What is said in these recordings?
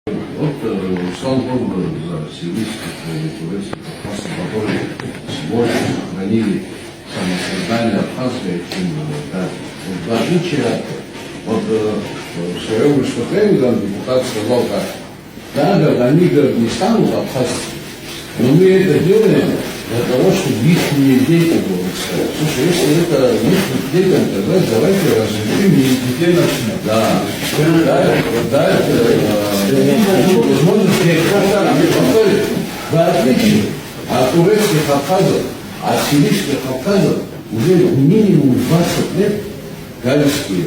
Вот, слава Богу, за сирийских турецких абхазцев, которые больше сохранили самосознание абхазское, чем да. Вот, в отличие от в своем выступлении депутат сказал так: да, говорит, они, говорит, не станут абхазцами, но мы это делаем для того, чтобы их детям было сказать. Слушай, если это их детям, тогда давайте разрешим их детей начнем. Да, да, возможно, повторить. В отличие от турецких абхазов, от сирийских абхазов уже минимум 20 лет галицкие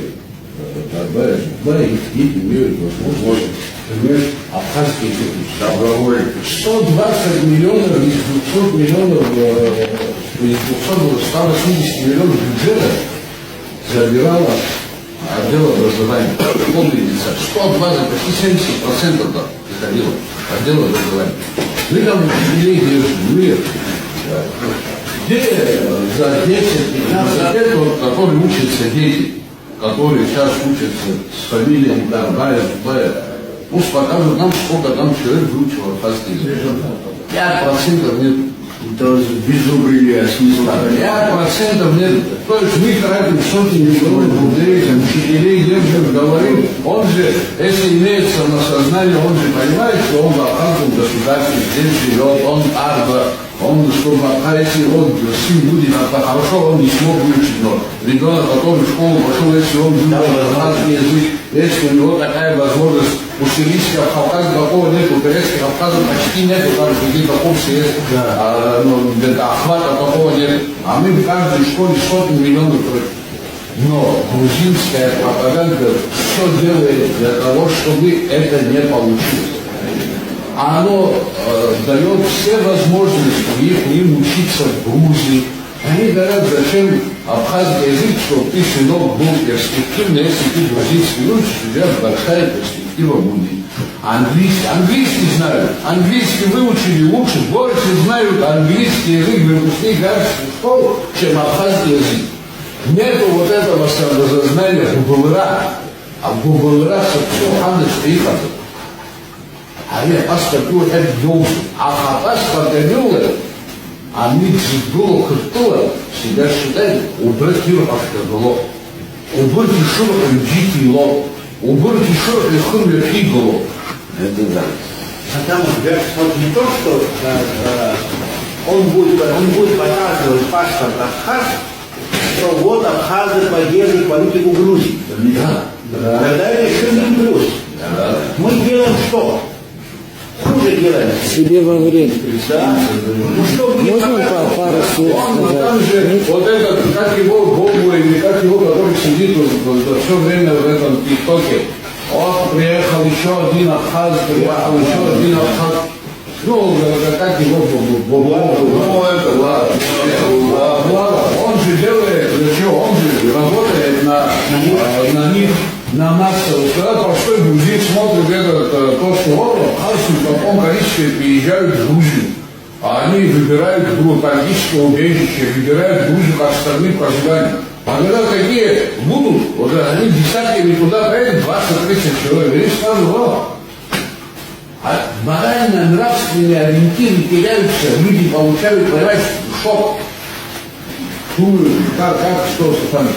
их дети имеют возможность абхазские добровольцы. 120 миллионов из 200 миллионов, из 180 миллионов бюджета забирало отдел образования. Помните, 120, почти 70% приходило отдел образования. Мы там учителей держим, где за 10-15 лет, которые учатся дети, которые сейчас учатся с фамилиями Дарбаев, пусть покажут нам, сколько там человек выучил абхазский язык. 5% нет. Это безумие смысла. 5% нет. То есть мы тратим сотни миллионов рублей, учителей держим, говорим. Он же, если имеется на сознание, он же понимает, что он в абхазском государстве здесь живет, он арба. Он, чтобы если он сын будет хорошо, он не смог выучить, но ребенок, который в школу пошел, если он будет абхазский язык, если у него такая возможность, у сирийских абхазов такого нет, у турецких абхазов почти нет, там какие-то курсы есть, охвата такого нет, а мы в каждой школе сотни миллионов. Но грузинская пропаганда все делает для того, чтобы это не получилось. Оно дает все возможности им учиться в Грузии. Они говорят, зачем абхазский язык, чтобы ты, сынок, был перспективный, если ты грузинский учишь, у тебя большая перспектива будет. Английский знают, английский выучили лучше, больше знают английский язык выпускник гарских школ, чем абхазский язык. Нету вот этого самосознания губалыра, а губалыра все ханды стоит. Они поступили это долго, а поступили, они было круто, себя считают, убрать его автоголов, убрать еще дикий лоб, убрать еще хумер фиголов. Это да. Потому что вот не то, что он будет показывать паспорт Абхаз, что вот абхазы поддерживают политику Грузии. Да. Тогда это еще не плюс. Да. Мы делаем что? Хуже делаем. Себе во вред. Да. Ну что будет Можно пару слов сказать? Там же вот этот, как его Богу, или как его, который сидит все время в этом ТикТоке. Он приехал еще один абхаз, приехал еще один абхаз. Ну, как его Богу, он же делает, что он же работает на них, на массовую. Когда простой грузин смотрит то, что вот абхазцы в таком количестве приезжают в Грузию, а они выбирают политическое убежище, выбирают Грузию как страны проживания. А когда такие будут, вот они десятками туда поедут, 20-30 человек, они скажут: вот. А морально-нравственные ориентиры теряются, люди получают, понимаешь, шок. Думаю, как что там.